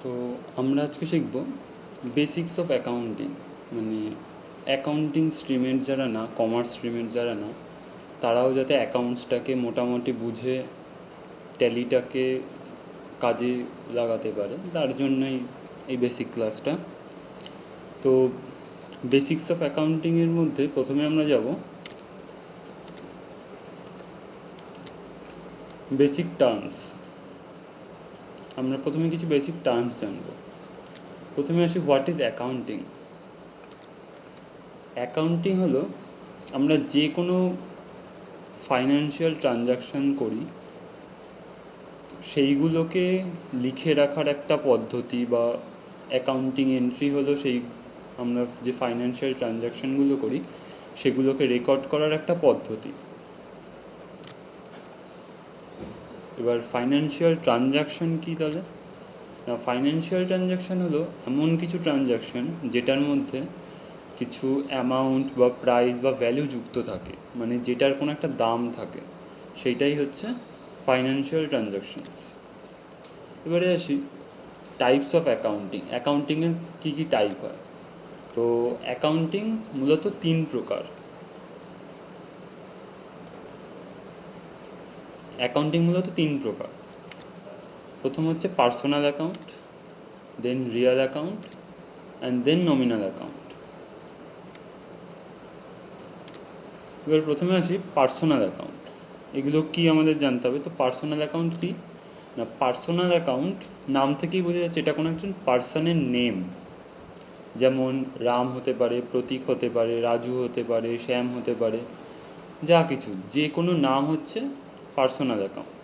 তো আমরা আজকে শিখব বেসিক্স অফ অ্যাকাউন্টিং। মানে অ্যাকাউন্টিং স্ট্রিমের যারা না, কমার্স স্ট্রিমের যারা না, তারাও যাতে অ্যাকাউন্টসটাকে মোটামুটি বুঝে ট্যালিটাকে কাজে লাগাতে পারে, তার জন্যই এই বেসিক ক্লাসটা। তো বেসিক্স অফ অ্যাকাউন্টিংয়ের মধ্যে প্রথমে আমরা যাব বেসিক টার্মস। আমরা প্রথমে কিছু বেসিক টার্মস জানব। প্রথমে আসি, হোয়াট ইজ অ্যাকাউন্টিং। অ্যাকাউন্টিং হলো আমরা যে কোনো ফাইন্যান্সিয়াল ট্রানজাকশন করি সেইগুলোকে লিখে রাখার একটা পদ্ধতি, বা অ্যাকাউন্টিং এন্ট্রি হলো সেই আমরা যে ফাইন্যান্সিয়াল ট্রানজাকশনগুলো করি সেগুলোকে রেকর্ড করার একটা পদ্ধতি। এবার ফাইন্যান্সিয়াল ট্রানজাকশন কী তাহলে? ফাইন্যান্সিয়াল ট্রানজাকশন হলো এমন কিছু ট্রানজাকশন যেটার মধ্যে কিছু অ্যামাউন্ট বা প্রাইস বা ভ্যালু যুক্ত থাকে, মানে যেটার কোনো একটা দাম থাকে, সেইটাই হচ্ছে ফাইন্যান্সিয়াল ট্রানজাকশনস। এবারে আসি টাইপস অফ অ্যাকাউন্টিং। অ্যাকাউন্টিংয়ের কী কী টাইপ হয়? তো অ্যাকাউন্টিং মূলত তিন প্রকার। প্রথম হচ্ছে personal account, then real account, and then nominal account. এবার প্রথমে আসি পার্সোনাল অ্যাকাউন্ট। এগুলো কি আমাদের জানতে হবে। তো পার্সোনাল অ্যাকাউন্ট কি না, পার্সোনাল অ্যাকাউন্ট নাম থেকেই বোঝা যাচ্ছে এটা কোনো একজন পার্সনের নেম। যেমন রাম হতে পারে, প্রতীক হতে পারে, রাজু হতে পারে, শ্যাম হতে পারে, যা কিছু যে কোনো নাম হচ্ছে পার্সোনাল অ্যাকাউন্ট।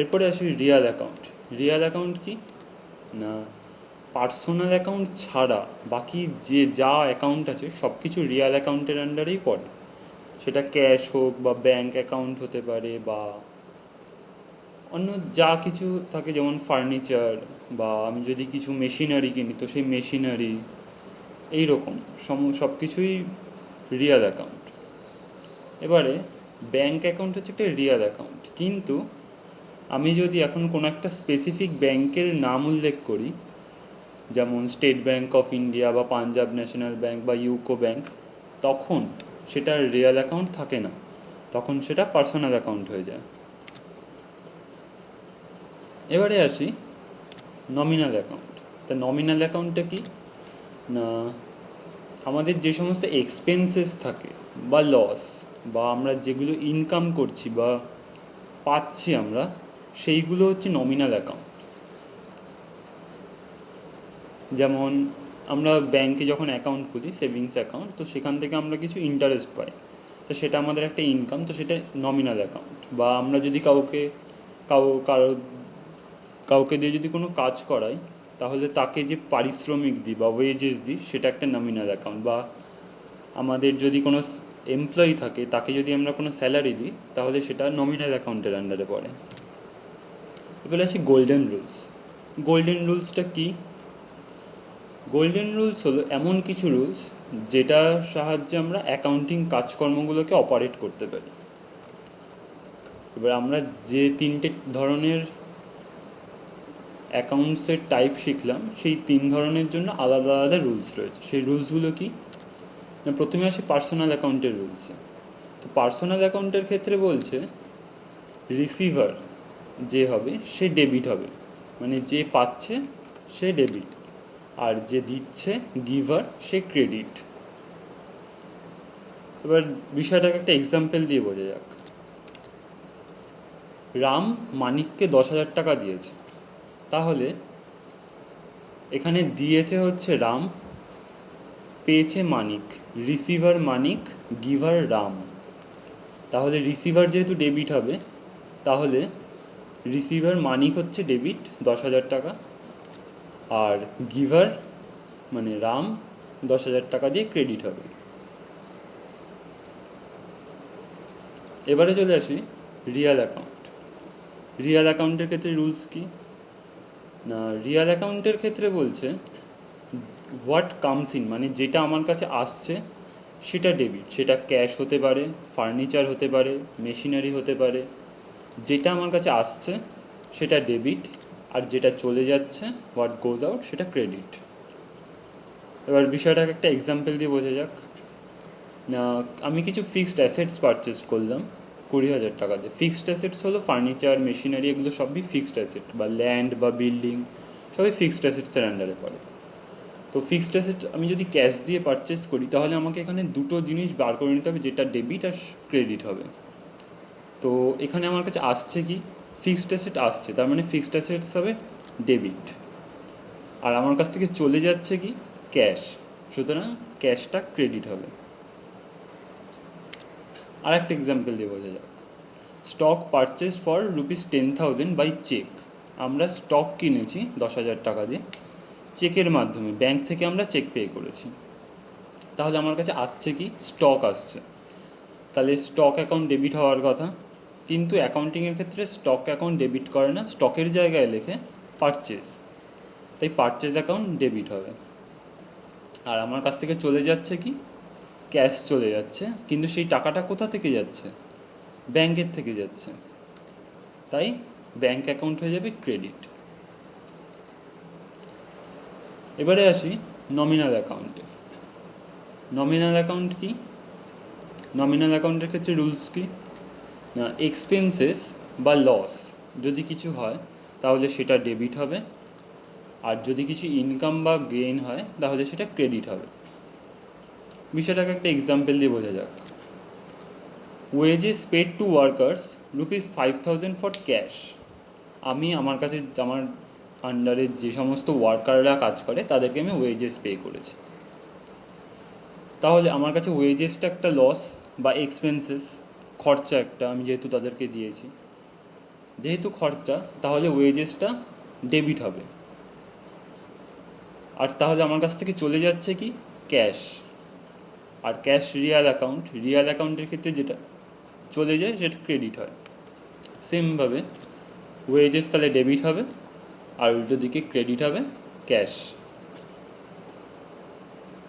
এরপরে আসি রিয়াল অ্যাকাউন্ট। রিয়াল অ্যাকাউন্ট কি না, পার্সোনাল অ্যাকাউন্ট ছাড়া বাকি যে যা অ্যাকাউন্ট আছে সব কিছু রিয়াল অ্যাকাউন্টের আন্ডারেই পড়ে। সেটা ক্যাশ হোক বা ব্যাংক অ্যাকাউন্ট হতে পারে, বা অন্য যা কিছু থাকে, যেমন ফার্নিচার, বা আমি যদি কিছু মেশিনারি কিনি তো সেই মেশিনারি, এইরকম সব কিছুই রিয়াল অ্যাকাউন্ট। এবারে ব্যাংক অ্যাকাউন্ট হচ্ছে একটা রিয়াল অ্যাকাউন্ট, কিন্তু আমি যদি এখন কোনো একটা স্পেসিফিক ব্যাংকের নাম উল্লেখ করি, যেমন স্টেট ব্যাংক অফ ইন্ডিয়া বা পাঞ্জাব ন্যাশনাল ব্যাংক বা ইউকো ব্যাংক, তখন সেটা রিয়াল অ্যাকাউন্ট থাকে না, তখন সেটা পার্সোনাল অ্যাকাউন্ট হয়ে যায়। এবারে আসি নমিনাল অ্যাকাউন্ট। তা নমিনাল অ্যাকাউন্টটা কি না, আমাদের যে সমস্ত এক্সপেন্সেস থাকে বা লস, বা আমরা যেগুলো ইনকাম করছি বা পাচ্ছি আমরা, সেইগুলো হচ্ছে নমিনাল অ্যাকাউন্ট। যেমন আমরা ব্যাংকে যখন অ্যাকাউন্ট খুলি, সেভিংস অ্যাকাউন্ট, তো সেখান থেকে আমরা কিছু ইন্টারেস্ট পাই, তো সেটা আমাদের একটা ইনকাম, তো সেটা নমিনাল অ্যাকাউন্ট। বা আমরা যদি কাউকে দিয়ে যদি কোনো কাজ করাই, তাহলে তাকে যে পারিশ্রমিক দিই বা ওয়েজেস দিই, সেটা একটা নমিনাল অ্যাকাউন্ট। বা আমাদের যদি কোনো এমপ্লয়ি থাকে, তাকে যদি আমরা কোনো স্যালারি দিই, তাহলে সেটা নমিনাল অ্যাকাউন্টের আন্ডারে পড়ে। এবার আসি গোল্ডেন রুলস। গোল্ডেন রুলসটা কি? গোল্ডেন রুলস হলো এমন কিছু রুলস যেটার সাহায্যে আমরা অ্যাকাউন্টিং কাজকর্মগুলোকে অপারেট করতে পারি। এবার আমরা যে তিনটে ধরনের অ্যাকাউন্টসের টাইপ শিখলাম, সেই তিন ধরনের জন্য আলাদা আলাদা রুলস রয়েছে। সেই রুলসগুলো কি না, প্রথমে আসি পার্সোনাল অ্যাকাউন্টের রুলসে। তো পার্সোনাল অ্যাকাউন্টের ক্ষেত্রে বলছে রিসিভার যে হবে সে ডেবিট হবে, মানে যে পাচ্ছে সে ডেবিট, আর যে দিচ্ছে গিভার সে ক্রেডিট। এবার বিষয়টাকে একটা এক্সাম্পল দিয়ে বোঝা যাক। রাম মানিককে 10,000 টাকা দিয়েছে, তাহলে এখানে দিয়েছে হচ্ছে রাম, পেয়েছে মানিক, রিসিভার মানিক, গিভার রাম। তাহলে রিসিভার যেহেতু ডেবিট হবে, তাহলে রিসিভার মানিক হচ্ছে ডেবিট 10,000 টাকা, আর গিভার মানে রাম 10,000 টাকা দিয়ে ক্রেডিট হবে। এবারে চলে আসি রিয়াল অ্যাকাউন্ট। রিয়াল অ্যাকাউন্টের ক্ষেত্রে রুলস কি না, রিয়াল অ্যাকাউন্টের ক্ষেত্রে বলছে হোয়াট কামস ইন, মানে যেটা আমার কাছে আসছে সেটা ডেবিট। সেটা ক্যাশ হতে পারে, ফার্নিচার হতে পারে, মেশিনারি হতে পারে, যেটা আমার কাছে আসছে সেটা ডেবিট, আর যেটা চলে যাচ্ছে হোয়াট গোজ আউট সেটা ক্রেডিট। এবার বিষয়টাকে একটা এক্সাম্পল দিয়ে বোঝা যাক। না, আমি কিছু ফিক্সড অ্যাসেটস পারচেস করলাম 20,000 টাকা দিয়ে। ফিক্সড অ্যাসেটস হলো ফার্নিচার, মেশিনারি, এগুলো সবই ফিক্সড অ্যাসেট, বা ল্যান্ড বা বিল্ডিং সবই ফিক্সড অ্যাসেটসের আন্ডারে পড়ে। তো ফিক্সড অ্যাসেট আমি যদি ক্যাশ দিয়ে পারচেস করি তাহলে আমাকে এখানে দুটো জিনিস বার করে নিতে হবে, যেটা ডেবিট আর ক্রেডিট হবে। তো এখানে আমার কাছে আসছে কি, ফিক্সড অ্যাসেট আসছে, তার মানে ফিক্সড অ্যাসেটস হবে ডেবিট। আর আমার কাছ থেকে চলে যাচ্ছে কি, ক্যাশ, সুতরাং ক্যাশটা ক্রেডিট হবে। আর একটা এক্সাম্পল দিয়ে বোঝা যাক। Stock purchase for ₹10,000 by cheque. আমরা স্টক কিনেছি 10,000 টাকা দিয়ে চেকের মাধ্যমে, ব্যাংক থেকে আমরা চেক পে করেছি। তাহলে আমার কাছে আসছে কি, স্টক আসছে। তাহলে স্টক অ্যাকাউন্ট ডেবিট হওয়ার কথা, কিন্তু অ্যাকাউন্টিংয়ের ক্ষেত্রে স্টক অ্যাকাউন্ট ডেবিট করে না, স্টকের জায়গায় লেখে পারচেস, তাই পারচেস অ্যাকাউন্ট ডেবিট হবে। আর আমার কাছ থেকে চলে যাচ্ছে কি, ক্যাশ চলে যাচ্ছে, কিন্তু সেই টাকাটা কোথা থেকে যাচ্ছে, ব্যাংকের থেকে যাচ্ছে, তাই ব্যাংক অ্যাকাউন্ট হয়ে যাবে ক্রেডিট। এবারে আসি নমিনাল অ্যাকাউন্টে। নমিনাল অ্যাকাউন্ট কি, নমিনাল অ্যাকাউন্টের ক্ষেত্রে রুলস কি না, এক্সপেন্সেস বা লস যদি কিছু হয় তাহলে সেটা ডেবিট হবে, আর যদি কিছু ইনকাম বা গেইন হয় তাহলে সেটা ক্রেডিট হবে। বিষয়টাকে একটা এক্সাম্পল দিয়ে বোঝা যাক। Wages paid to workers ₹5,000 for cash. আমি আমার কাছে, আমার আন্ডারে যে সমস্ত ওয়ার্কাররা কাজ করে তাদেরকে আমি ওয়েজেস পে করেছি। তাহলে আমার কাছে ওয়েজেসটা একটা লস বা এক্সপেন্সেস, খরচা একটা, আমি যেহেতু তাদেরকে দিয়েছি, যেহেতু খরচা তাহলে ওয়েজেসটা ডেবিট হবে। আর তাহলে আমার কাছ থেকে চলে যাচ্ছে কি, ক্যাশ। আর ক্যাশ রিয়াল অ্যাকাউন্ট, রিয়াল অ্যাকাউন্টের ক্ষেত্রে যেটা চলে যায় সেটা ক্রেডিট হয়। সেমভাবে ওয়েজেস তাহলে ডেবিট হবে, আর উল্টো দিকে ক্রেডিট হবে ক্যাশ।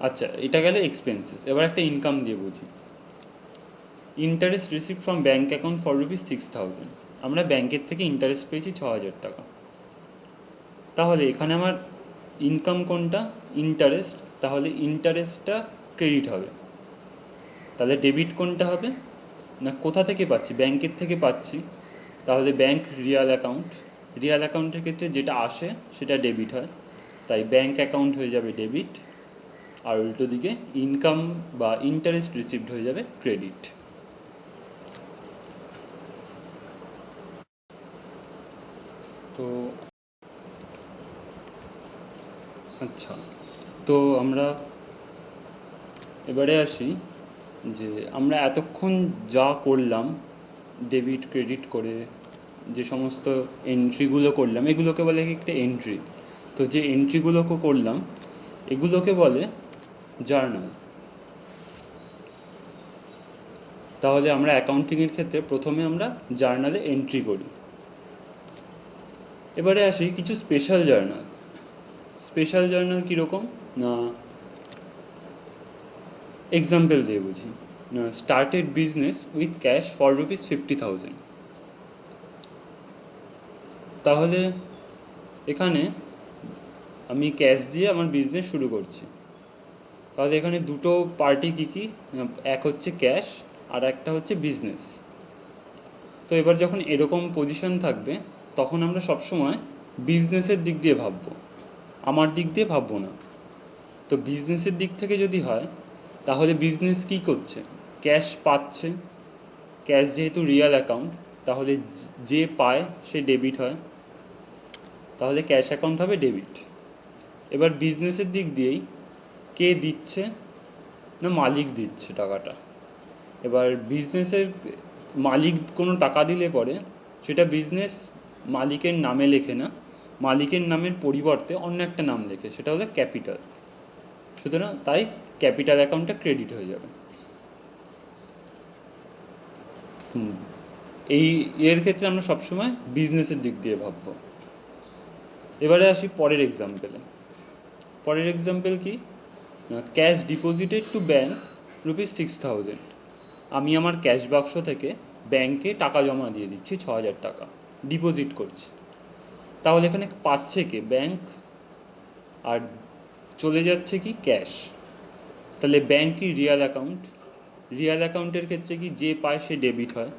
আচ্ছা, এটা গেলে এক্সপেন্সেস। এবার একটা ইনকাম দিয়ে বুঝি। Interest received from bank account for ₹6,000। আমরা ব্যাংকের থেকে ইন্টারেস্ট পেয়েছি 6,000 টাকা। তাহলে এখানে আমার ইনকাম কোনটা, ইন্টারেস্ট, তাহলে ইন্টারেস্টটা ক্রেডিট হবে। তাহলে ডেবিট কোনটা হবে না, কোথা থেকে পাচ্ছি, ব্যাংকের থেকে পাচ্ছি, তাহলে ব্যাংক রিয়াল অ্যাকাউন্ট, রিয়াল অ্যাকাউন্টের ক্ষেত্রে যেটা আসে সেটা ডেবিট হয়, তাই ব্যাংক অ্যাকাউন্ট হয়ে যাবে ডেবিট, আর উল্টো দিকে ইনকাম বা ইন্টারেস্ট রিসিভড হয়ে যাবে ক্রেডিট। তো আচ্ছা, তো আমরা এবারে আসি যে আমরা এতক্ষণ যা করলাম, ডেবিট ক্রেডিট করে যে সমস্ত এন্ট্রিগুলো করলাম, এগুলোকে বলে একটা এন্ট্রি। তো যে এন্ট্রিগুলোকে করলাম এগুলোকে বলে জার্নাল। তাহলে আমরা অ্যাকাউন্টিংয়ের ক্ষেত্রে প্রথমে আমরা জার্নালে এন্ট্রি করি। এবারে আসি কিছু স্পেশাল জার্নাল। স্পেশাল জার্নাল কীরকম না, এক্সাম্পল দিয়ে বুঝি। Started business with cash for ₹50,000। তাহলে এখানে আমি ক্যাশ দিয়ে আমার বিজনেস শুরু করছি। তাহলে এখানে দুটো পার্টি কী কী, এক হচ্ছে ক্যাশ আর একটা হচ্ছে বিজনেস। তো এবার যখন এরকম পজিশন থাকবে তখন আমরা সবসময় বিজনেসের দিক দিয়ে ভাববো, আমার দিক দিয়ে ভাববো না। তো বিজনেসের দিক থেকে যদি হয় তাহলে বিজনেস কি করছে, ক্যাশ পাচ্ছে, ক্যাশ যেহেতু রিয়াল অ্যাকাউন্ট তাহলে যে পায় সে ডেবিট হয়, তাহলে ক্যাশ অ্যাকাউন্ট হবে ডেবিট। এবার বিজনেসের দিক দিয়েই কে দিচ্ছে না, মালিক দিচ্ছে টাকাটা। এবার বিজনেসের মালিক কোনো টাকা দিলে পরে সেটা বিজনেস মালিকের নামে লেখে না, মালিকের নামের পরিবর্তে অন্য একটা নাম লেখে, সেটা হলো ক্যাপিটাল। সুতরাং তাই ক্যাপিটাল অ্যাকাউন্টটা ক্রেডিট হয়ে যাবে। এই এর ক্ষেত্রে আমরা সবসময় বিজনেসের দিক দিয়ে ভাববো। এবারে আসি পরের এক্সাম্পলে। পরের এক্সাম্পল কি, ক্যাশ ডিপোজিটেড টু ব্যাংক ₹6,000। আমি আমার ক্যাশ বাক্স থেকে ব্যাংকে টাকা জমা দিয়ে দিচ্ছি 6,000 টাকা, ডিপোজিট করছি। তাহলে এখানে পাচ্ছে কে? ব্যাংক, আর চলে যাচ্ছে কি? ক্যাশ। তাহলে ব্যাংক কি? Real account. রিয়াল অ্যাকাউন্টের ক্ষেত্রে কি যে পায় সে ডেবিট হয়,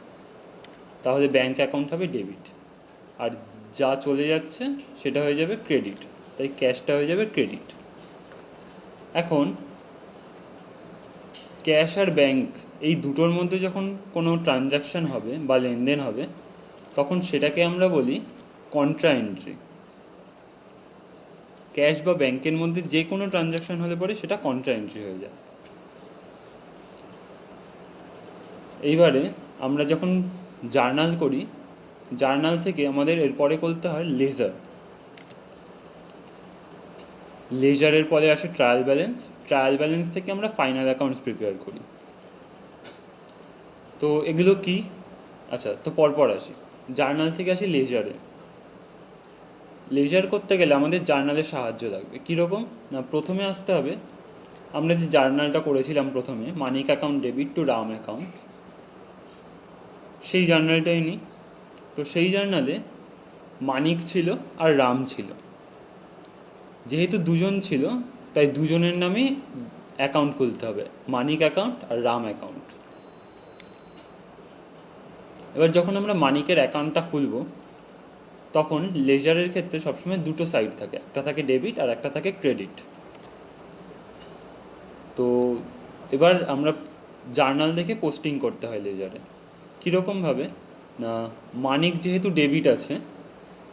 তাহলে ব্যাংক অ্যাকাউন্ট হবে ডেবিট, আর যা চলে যাচ্ছে সেটা হয়ে যাবে ক্রেডিট, তাই ক্যাশটা হয়ে যাবে ক্রেডিট। এখন ক্যাশ আর ব্যাংক এই দুটোর মধ্যে যখন কোনো ট্রানজাকশন হবে বা লেনদেন হবে, তখন সেটাকে আমরা বলি কন্ট্রা এন্ট্রি। ক্যাশ বা ব্যাংকের মধ্যে যে কোনো ট্রানজাকশন হলে পরে সেটা কন্ট্রা এন্ট্রি হয়ে যায়। এইবারে আমরা যখন জার্নাল করি, জার্নাল থেকে আমাদের এরপরে করতে হয় লেজার। লেজারের পরে আসে ট্রায়াল ব্যালেন্স, ট্রায়াল ব্যালেন্স থেকে আমরা ফাইনাল অ্যাকাউন্টস প্রিপেয়ার করি। তো এগুলো কি? আচ্ছা, তো পরপর আসি। জার্নাল থেকে আসি লেজারে। লেজার করতে গেলে আমাদের জার্নালের সাহায্য লাগবে। কীরকম না, প্রথমে আসতে হবে, আমরা যে জার্নালটা করেছিলাম প্রথমে, Manik account debit to Ram account, সেই জার্নালটাই নিই। তো সেই জার্নালে মানিক ছিল আর রাম ছিল। যেহেতু দুজন ছিল, তাই দুজনের নামেই অ্যাকাউন্ট খুলতে হবে, মানিক অ্যাকাউন্ট আর রাম অ্যাকাউন্ট। এবার যখন আমরা মানিকের অ্যাকাউন্টটা খুলব, তখন লেজারের ক্ষেত্রে সবসময় দুটো সাইড থাকে, একটা থাকে ডেবিট আর একটা থাকে ক্রেডিট। তো এবার আমরা জার্নাল দেখে পোস্টিং করতে হয় লেজারে। কীরকমভাবে না, মানিক যেহেতু ডেবিট আছে,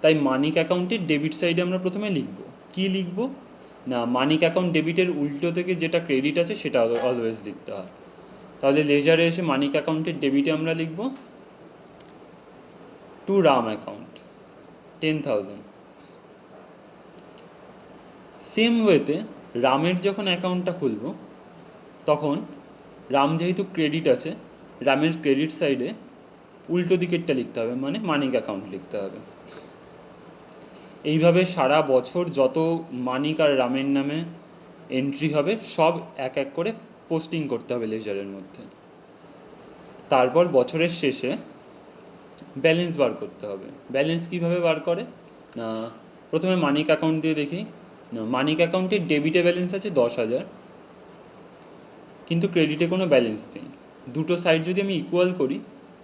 তাই মানিক অ্যাকাউন্টের ডেবিট সাইডে আমরা প্রথমে লিখব। কি লিখব না, মানিক অ্যাকাউন্ট ডেবিটের উল্টো থেকে যেটা ক্রেডিট আছে সেটা অলওয়েজ লিখতে হয়। তাহলে লেজারে এসে মানিক অ্যাকাউন্টের ডেবিটে আমরা লিখব টু রাম অ্যাকাউন্ট 10,000। সেম ওয়েতে রামের যখন অ্যাকাউন্টটা খুলব, তখন রাম যেহেতু ক্রেডিট আছে, রামের ক্রেডিট সাইডে উল্টো দিকেরটা লিখতে হবে, মানে মানিক অ্যাকাউন্ট লিখতে হবে। এইভাবে সারা বছর যত মানিক আর রামের নামে এন্ট্রি হবে সব এক এক করে পোস্টিং করতে হবে লেজারের মধ্যে। তারপর বছরের শেষে ব্যালেন্স বার করতে হবে। ব্যালেন্স কিভাবে বার করে না, প্রথমে মানিক অ্যাকাউন্ট দিয়ে দেখি না, মানিক অ্যাকাউন্টের ডেবিটে ব্যালেন্স আছে 10,000, কিন্তু ক্রেডিটে কোনো ব্যালেন্স নেই। দুটো সাইড যদি আমি ইকুয়াল করি,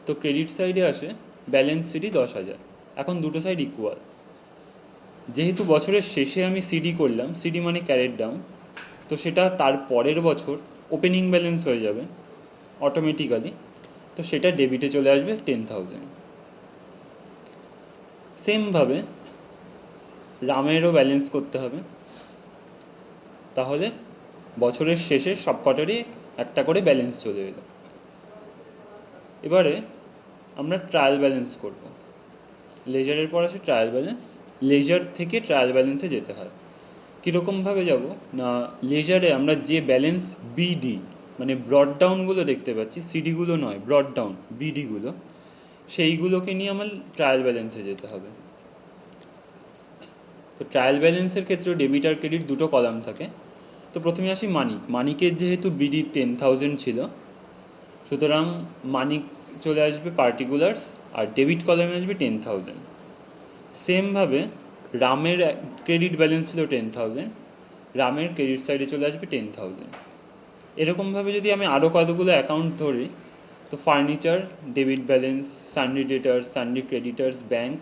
তো ক্রেডিট সাইডে আসে ব্যালেন্স সিডি 10,000। এখন দুটো সাইড ইকুয়াল। যেহেতু বছরের শেষে আমি সিডি করলাম, সিডি মানে ক্যারেট ডাউন, তো সেটা তার পরের বছর ওপেনিং ব্যালেন্স হয়ে যাবে অটোমেটিক্যালি, তো সেটা ডেবিটে চলে আসবে 10,000। সেমভাবে রামেরও ব্যালেন্স করতে হবে, তাহলে বছরের শেষে সবকটারই একটা করে ব্যালেন্স চলে এলো। এবারে আমরা ট্রায়াল ব্যালেন্স করব। লেজারের পর আসে ট্রায়াল ব্যালেন্স, লেজার থেকে ট্রায়াল ব্যালেন্সে যেতে হয়। কীরকমভাবে যাব না, লেজারে আমরা যে ব্যালেন্স বিডি মানে ব্রড ডাউনগুলো দেখতে পাচ্ছি, সিডিগুলো নয়, ব্রড ডাউন বিডিগুলো, সেইগুলোকে নিয়ে আমার ট্রায়াল ব্যালেন্সে যেতে হবে। তো ট্রায়াল ব্যালেন্সের ক্ষেত্রে ডেবিট আর ক্রেডিট দুটো কলাম থাকে। তো প্রথমে আসি মানিক। মানিকের যেহেতু বিডি 10,000 ছিল, সুতরাং মানিক চলে আসবে পার্টিকুলার্স, আর ডেবিট কলামে আসবে 10,000। সেমভাবে রামের ক্রেডিট ব্যালেন্স ছিল 10,000, রামের ক্রেডিট সাইডে চলে আসবে 10,000। এরকমভাবে যদি আমি আরও কতগুলো অ্যাকাউন্ট ধরি, তো furniture debit balance, sundry debtors, sundry creditors, bank,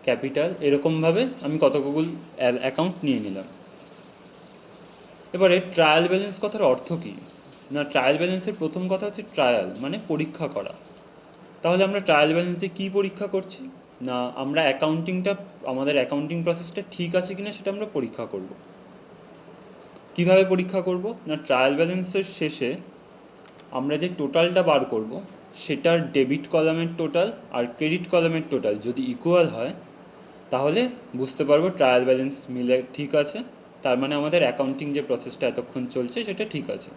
capital, এরকমভাবে আমি কতগুলো অ্যাকাউন্ট নিয়ে নিলাম। এবারে ট্রায়াল ব্যালেন্স কথার অর্থ কী না, ট্রায়াল ব্যালেন্সের প্রথম কথা হচ্ছে ট্রায়াল মানে পরীক্ষা করা। তাহলে আমরা ট্রায়াল ব্যালেন্সে কী পরীক্ষা করছি না, আমরা আমাদের অ্যাকাউন্টিং প্রসেসটা ঠিক আছে কিনা সেটা আমরা পরীক্ষা করব। কিভাবে পরীক্ষা করব না, ট্রায়াল ব্যালেন্সের শেষে আমরা যে টোটালটা বার করব, সেটার ডেবিট কলামের টোটাল আর ক্রেডিট কলামের টোটাল যদি ইকুয়াল হয়, তাহলে বুঝতে পারবো ট্রায়াল ব্যালেন্স মিলে ঠিক আছে, তার মানে আমাদের অ্যাকাউন্টিং যে প্রসেসটা এতক্ষণ চলছে সেটা ঠিক আছে।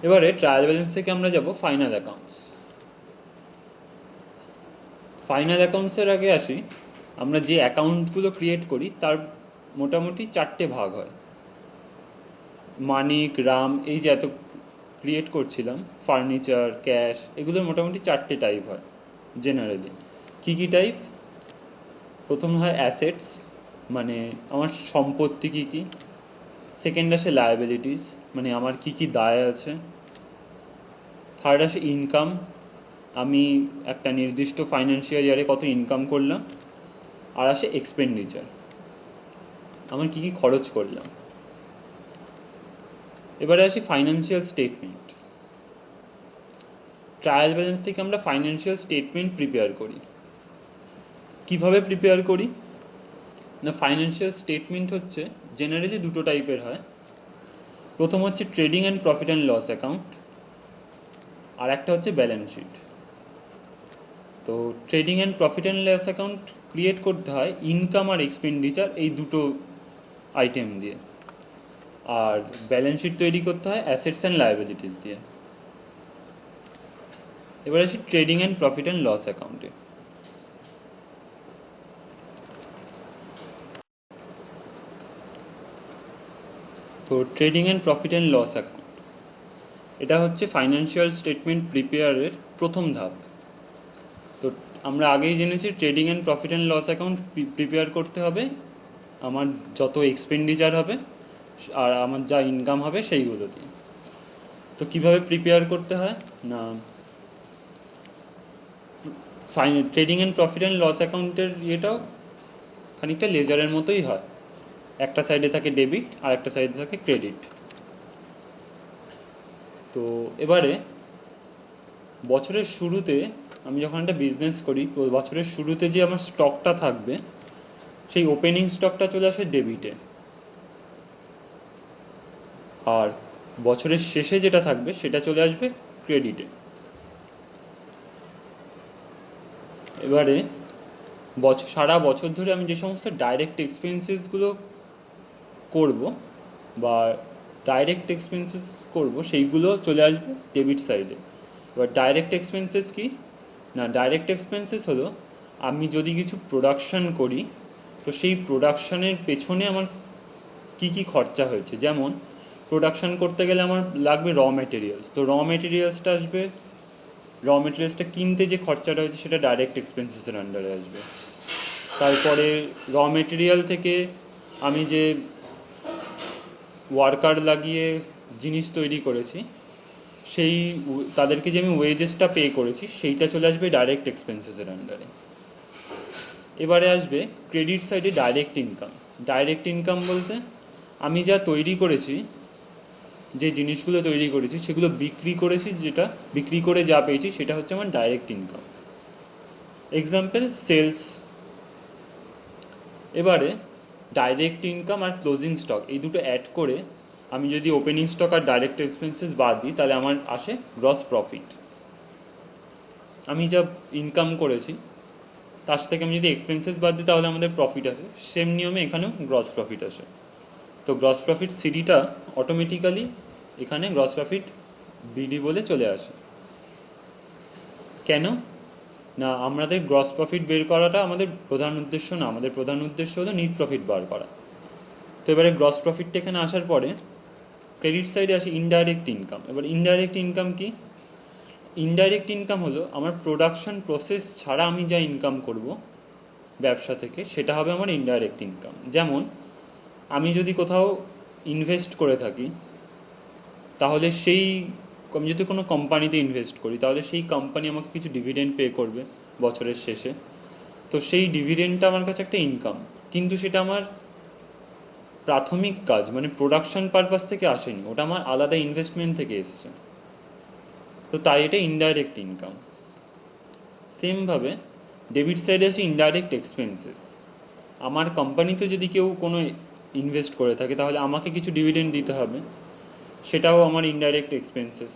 এবারে ট্রায়াল ব্যালেন্স থেকে আমরা যাব ফাইনাল অ্যাকাউন্টস। ফাইনাল অ্যাকাউন্টসের আগে আসি, আমরা যে অ্যাকাউন্টগুলো ক্রিয়েট করি তার মোটামুটি 4টে ভাগ হয়। মানিক, রাম, এই যে এত ক্রিয়েট করছিলাম, ফার্নিচার, ক্যাশ, এগুলোর মোটামুটি 4টে টাইপ হয় জেনারেলি। কি কি টাইপ প্রথম হয় অ্যাসেটস, মানে আমার সম্পত্তি কি কি। সেকেন্ড আসে লায়াবিলিটিস, মানে আমার কি কি দায় আছে। থার্ড আসে ইনকাম, আমি একটা নির্দিষ্ট ফাইন্যান্সিয়াল ইয়ারে কত ইনকাম করলাম। আর আসে এক্সপেন্ডিচার, আমার কি কি খরচ করলাম। এবারে আসি ফাইন্যান্সিয়াল স্টেটমেন্ট। ট্রায়াল ব্যালেন্স থেকে আমরা ফাইন্যান্সিয়াল স্টেটমেন্ট প্রিপেয়ার করি। কিভাবে প্রিপেয়ার করি না, ফাইন্যান্সিয়াল স্টেটমেন্ট হচ্ছে জেনারেলি দুটো টাইপের হয়। প্রথম হচ্ছে trading and profit and loss account, আর একটা হচ্ছে ব্যালেন্স শিট। তো trading and profit and loss account create করতে হয় ইনকাম আর এক্সপেন্ডিচার এই দুটো আইটেম দিয়ে, আর ব্যালেন্স শিট তৈরি করতে হয় অ্যাসেটস অ্যান্ড লায়াবিলিটিস দিয়ে। এবার আসি trading and profit and loss অ্যাকাউন্টে। তো trading and profit and loss account এটা হচ্ছে ফাইন্যান্সিয়াল স্টেটমেন্ট প্রিপেয়ারের প্রথম ধাপ। তো আমরা আগেই জেনেছি trading and profit and loss account prepare করতে হবে আমার যত এক্সপেন্ডিচার হবে আর আমার যা ইনকাম হবে সেইগুলো দিয়ে। তো কিভাবে প্রিপেয়ার করতে হয় না, trading and profit and loss অ্যাকাউন্টের ইয়েটাও খানিকটা লেজারের মতোই হয়। একটা সাইডে থাকে ডেবিট আর একটা সাইডে থাকে ক্রেডিট। তো এবারে বছরের শুরুতে আমি যখন একটা বিজনেস করি, বছরের শুরুতে যে আমার স্টকটা থাকবে সেই ওপেনিং স্টকটা চলে আসে ডেবিটে, আর বছরের শেষে যেটা থাকবে সেটা চলে আসবে ক্রেডিটে। এবারে সারা বছর ধরে আমি যে সমস্ত ডাইরেক্ট এক্সপেন্সেসগুলো করব বা ডাইরেক্ট এক্সপেন্সেস করব সেইগুলো চলে আসবে ডেবিট সাইডে। এবার ডাইরেক্ট এক্সপেন্সেস কি না, ডাইরেক্ট এক্সপেন্সেস হলো আমি যদি কিছু প্রোডাকশন করি তো সেই প্রোডাকশনের পেছনে আমার কি কি খরচা হয়েছে। যেমন প্রোডাকশন করতে গেলে আমার লাগবে র মেটেরিয়ালস, তো র মেটেরিয়ালসটা কিনতে যে খরচাটা হয়েছে সেটা ডাইরেক্ট এক্সপেন্সেসের আন্ডারে আসবে। তারপরে র মেটেরিয়াল থেকে আমি যে ওয়ার্কার লাগিয়ে জিনিস তৈরি করেছি সেই তাদেরকে যে আমি ওয়েজেসটা পে করেছি সেইটা চলে আসবে ডাইরেক্ট এক্সপেন্সেসের আন্ডারে। এবারে আসবে ক্রেডিট সাইডে ডাইরেক্ট ইনকাম। ডাইরেক্ট ইনকাম বলতে আমি যা তৈরি করেছি, যে জিনিসগুলো তৈরি করেছি সেগুলো বিক্রি করেছি, যেটা বিক্রি করে যা পেয়েছি সেটা হচ্ছে আমার ডাইরেক্ট ইনকাম। Example sales. এবারে ডাইরেক্ট ইনকাম আর ক্লোজিং স্টক এই দুটো অ্যাড করে আমি যদি ওপেনিং স্টক আর ডাইরেক্ট এক্সপেন্সেস বাদ দিই তাহলে আমার আসে গ্রস প্রফিট। আমি যা ইনকাম করেছি তার থেকে আমি যদি এক্সপেন্সেস বাদ দিই তাহলে আমাদের প্রফিট আসে। সেম নিয়মে এখানেও গ্রস প্রফিট আসে। তো গ্রস প্রফিট সিডিটা অটোমেটিক্যালি এখানে গ্রস প্রফিট বিডি বলে চলে আসে। কেন না, আমাদের গ্রস প্রফিট বের করাটা আমাদের প্রধান উদ্দেশ্য না, আমাদের প্রধান উদ্দেশ্য হলো নিট প্রফিট বার করা। তো এবারে গ্রস প্রফিটটা এখানে আসার পরে ক্রেডিট সাইডে আসে ইনডাইরেক্ট ইনকাম। এবার ইনডাইরেক্ট ইনকাম কি? ইনডাইরেক্ট ইনকাম হলো আমার প্রোডাকশন প্রসেস ছাড়া আমি যা ইনকাম করব ব্যবসা থেকে সেটা হবে আমার ইনডাইরেক্ট ইনকাম। যেমন আমি যদি কোথাও ইনভেস্ট করে থাকি তাহলে আমি যদি কোনো কোম্পানিতে ইনভেস্ট করি তাহলে সেই কোম্পানি আমাকে কিছু ডিভিডেন্ড পে করবে বছরের শেষে। তো সেই ডিভিডেন্ডটা আমার কাছে একটা ইনকাম, কিন্তু সেটা আমার প্রাথমিক কাজ মানে প্রোডাকশন পারপাস থেকে আসেনি, ওটা আমার আলাদা ইনভেস্টমেন্ট থেকে এসছে। তো তাই এটা ইনডাইরেক্ট ইনকাম। সেমভাবে ডেবিট সাইডে আছে ইনডাইরেক্ট এক্সপেন্সেস। আমার কোম্পানিতে যদি কেউ কোনো ইনভেস্ট করে থাকে তাহলে আমাকে কিছু ডিভিডেন্ড দিতে হবে, সেটাও আমার ইনডাইরেক্ট এক্সপেন্সেস।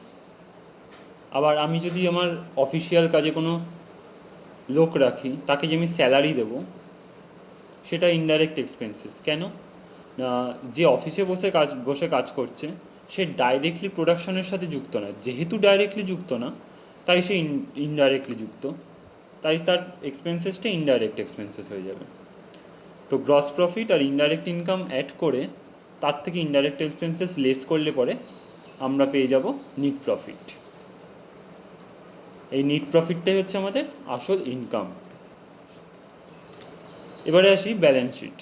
আবার আমি যদি আমার অফিসিয়াল কাজে কোনো লোক রাখি তাকে যে আমি স্যালারি দেবো সেটা ইনডাইরেক্ট এক্সপেন্সেস। কেন না, যে অফিসে বসে কাজ করছে সে ডাইরেক্টলি প্রোডাকশনের সাথে যুক্ত না, যেহেতু ডাইরেক্টলি যুক্ত না তাই সে ইনডাইরেক্টলি যুক্ত, তাই তার এক্সপেন্সেসটা ইনডাইরেক্ট এক্সপেন্সেস হয়ে যাবে। তো গ্রস প্রফিট আর ইনডাইরেক্ট ইনকাম অ্যাড করে তার থেকে ইনডাইরেক্ট এক্সপেন্সেস লেস করলে পরে আমরা পেয়ে যাব নিট প্রফিট। এই নিট প্রফিটটাই হচ্ছে আমাদের আসল ইনকাম। এবারে আসি balance sheet.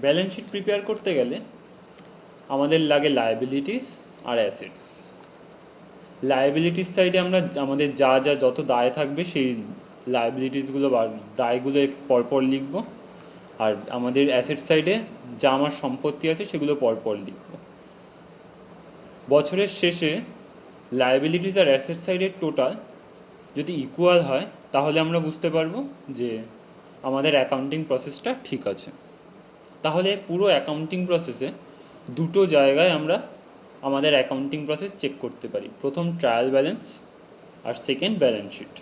Balance sheet prepare করতে গেলে আমাদের লাগে লায়াবিলিটিস আর অ্যাসেটস। লায়াবিলিটিস সাইডে আমরা আমাদের যা যা যত দায় থাকবে সেই লায়াবিলিটিসগুলো বা দায়গুলো পরপর লিখব, আর আমাদের অ্যাসেট সাইডে যা আমার সম্পত্তি আছে সেগুলো পরপর লিখব। বছরের শেষে লায়াবিলিটিস আর অ্যাসেট সাইডের টোটাল যদি ইকুয়াল হয় তাহলে আমরা বুঝতে পারবো যে আমাদের অ্যাকাউন্টিং প্রসেসটা ঠিক আছে। তাহলে পুরো অ্যাকাউন্টিং প্রসেসে দুটো জায়গায় আমরা আমাদের অ্যাকাউন্টিং প্রসেস চেক করতে পারি, প্রথম ট্রায়াল ব্যালেন্স আর সেকেন্ড ব্যালেন্স শিট।